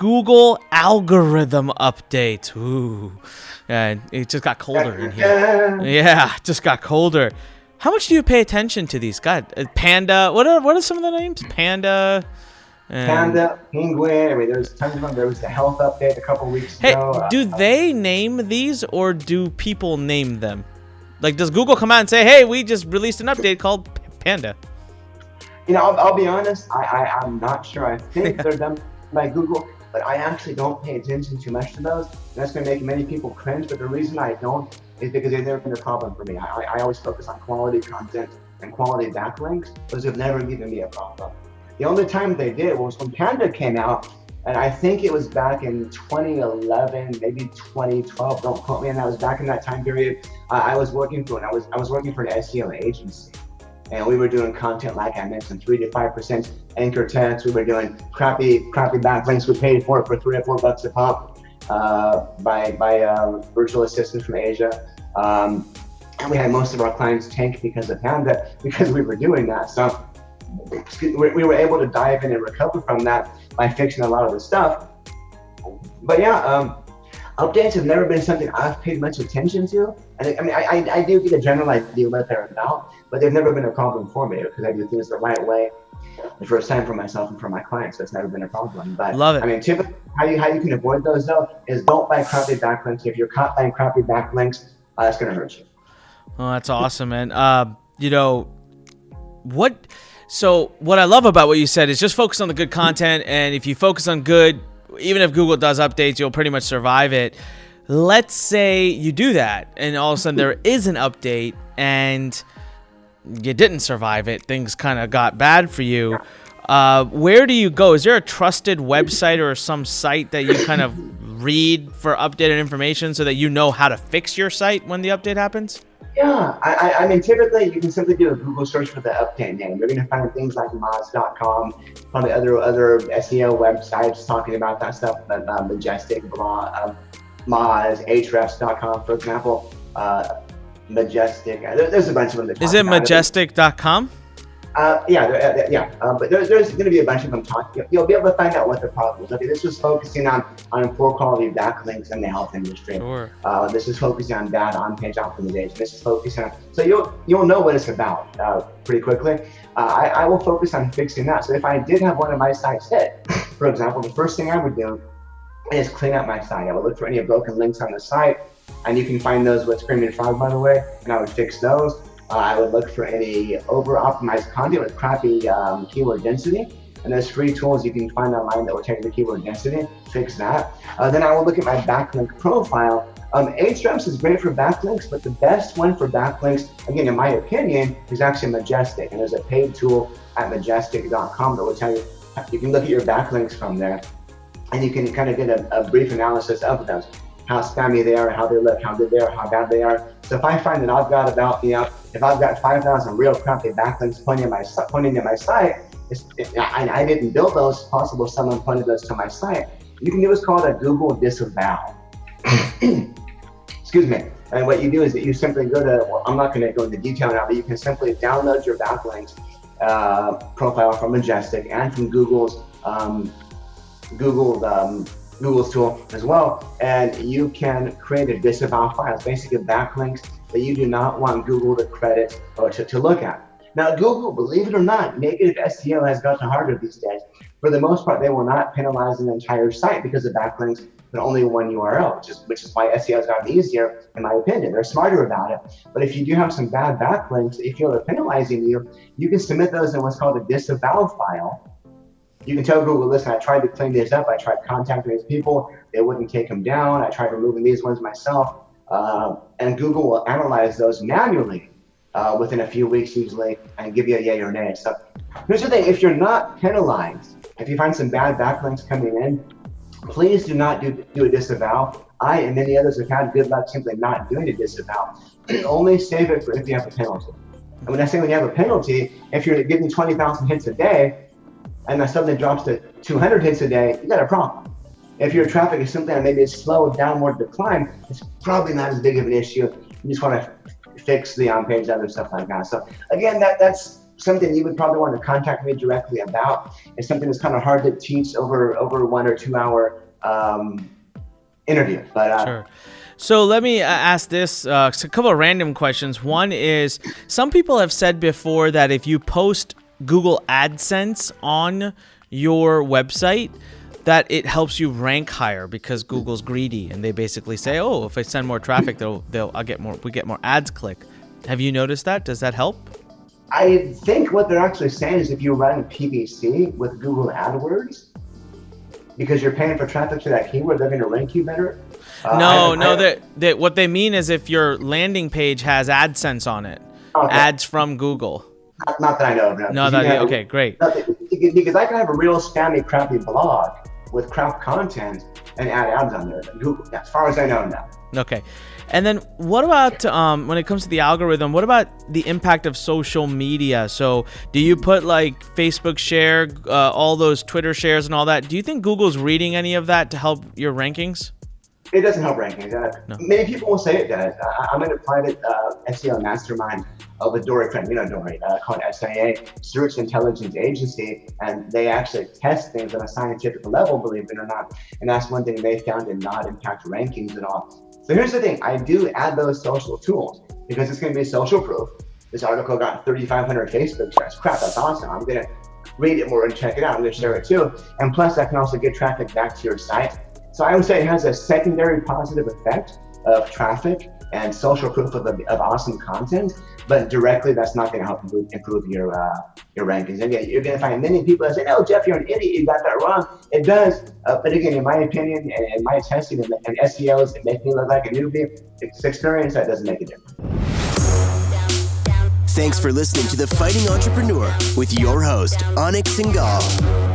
Google algorithm update. Ooh, and it just got colder in here. Yeah, it just got colder. How much do you pay attention to these? God, Panda. What are some of the names? Panda. Panda, Penguin. I mean, there's tons of them. There was the health update a couple weeks ago. Do they name these, or do people name them? Like, does Google come out and say, "Hey, we just released an update called Panda"? You know, I'll be honest. I'm not sure. I think they're done by Google, but I actually don't pay attention too much to those. And that's going to make many people cringe. But the reason I don't is because they've never been a problem for me. I always focus on quality content and quality backlinks. Those have never given me a problem. The only time they did was when Panda came out, and I think it was back in 2011, maybe 2012. Don't quote me on that. It was back in that time period. I was working for an SEO agency, and we were doing content like I mentioned, 3 to 5% anchor text. We were doing crappy backlinks. We paid for it for $3 or $4 a pop by virtual assistants from Asia. And we had most of our clients tank because of Panda, because we were doing that. So we were able to dive in and recover from that by fixing a lot of the stuff. But yeah, updates have never been something I've paid much attention to. And I mean, I do get a general idea what they're about, but they've never been a problem for me because I do things the right way the first time for myself and for my clients. So it's never been a problem. But love it. I mean, typically, how you can avoid those though is don't buy crappy backlinks. If you're caught buying crappy backlinks, that's going to hurt you. Oh, that's awesome, man. You know, So what I love about what you said is just focus on the good content, and if you focus on good, even if Google does updates, you'll pretty much survive it. Let's say you do that, and all of a sudden there is an update, and you didn't survive it. Things kind of got bad for you. Where do you go? Is there a trusted website or some site that you kind of read for updated information so that you know how to fix your site when the update happens? Yeah, I mean, typically you can simply do a Google search for the update name. You're going to find things like Moz.com, probably other SEO websites talking about that stuff, but Majestic, Moz, Ahrefs.com, for example, Majestic. There's a bunch of them. Is it Majestic.com? Yeah. But there's going to be a bunch of them talking. You'll be able to find out what the problem is. Okay, this was focusing on poor quality backlinks in the health industry. Sure. This is focusing on bad on-page optimization. This is focusing on, so you'll know what it's about pretty quickly. I will focus on fixing that. So if I did have one of my sites hit, for example, the first thing I would do is clean up my site. I would look for any broken links on the site, and you can find those with Screaming Frog, by the way, and I would fix those. I would look for any over-optimized content with crappy keyword density. And there's free tools you can find online that will check the keyword density, fix that. Then I will look at my backlink profile. Ahrefs is great for backlinks, but the best one for backlinks, again, in my opinion, is actually Majestic. And there's a paid tool at majestic.com that will tell you, you can look at your backlinks from there, and you can kind of get a brief analysis of those. How spammy they are, how they look, how good they are, how bad they are. So if I find that I've got if I've got 5,000 real crappy backlinks pointing to my site, and I didn't build those, possible someone pointed those to my site, you can do what's called a Google disavow. Excuse me. And what you do is that you simply go to, well, I'm not going to go into detail now, but you can simply download your backlinks profile from Majestic and from Google's tool as well, and you can create a disavow file. It's basically backlinks that you do not want Google to credit or to look at. Now, Google, believe it or not, negative SEO has gotten harder these days. For the most part, they will not penalize an entire site because of backlinks, but only one URL, which is why SEO has gotten easier, in my opinion. They're smarter about it. But if you do have some bad backlinks, if you're penalizing you can submit those in what's called a disavow file. You can tell Google, listen, I tried to clean this up. I tried contacting these people. They wouldn't take them down. I tried removing these ones myself. And Google will analyze those manually within a few weeks usually and give you a yay or nay. So here's the thing. If you're not penalized, if you find some bad backlinks coming in, please do not do a disavow. I and many others have had good luck simply not doing a disavow. Only save it for if you have a penalty. And when I say when you have a penalty, if you're getting 20,000 hits a day, and that suddenly drops to 200 hits a day, you got a problem. If your traffic is simply on maybe a slow downward decline, it's probably not as big of an issue. You just want to fix the on-page other stuff like that. So again, that's something you would probably want to contact me directly about. It's something that's kind of hard to teach over 1 or 2 hour interview. But sure. So let me ask this, a couple of random questions. One is, some people have said before that if you post Google AdSense on your website, that it helps you rank higher because Google's greedy, and they basically say, "Oh, if I send more traffic, we get more ads click." Have you noticed that? Does that help? I think what they're actually saying is if you run PPC with Google AdWords, because you're paying for traffic to that keyword, they're going to rank you better. That what they mean is if your landing page has AdSense on it, ads from Google. Not that I know of. Okay, great. Because I can have a real spammy, crappy blog with crap content and add ads on there. Google, as far as I know now. Okay. And then what about when it comes to the algorithm, what about the impact of social media? So do you put like Facebook share, all those Twitter shares and all that? Do you think Google's reading any of that to help your rankings? It doesn't help rankings. No. Many people will say it does. I'm in a private SEO mastermind with Dory Friend, Dory, called SIA, Search Intelligence Agency, and they actually test things on a scientific level, believe it or not. And that's one thing they found did not impact rankings at all. So here's the thing, I do add those social tools because it's going to be social proof. This article got 3,500 Facebook shares. Crap, that's awesome. I'm going to read it more and check it out. I'm going to share it too. And plus, I can also get traffic back to your site. So I would say it has a secondary positive effect of traffic and social proof of awesome content, but directly that's not going to help improve your rankings. And yeah, you're going to find many people that say, "No, Jeff, you're an idiot. You got that wrong." It does, but again, in my opinion, and in my testing and SEOs, it makes me look like a newbie. It's experience that doesn't make a difference. Thanks for listening to The Fighting Entrepreneur with your host, Anik Singal.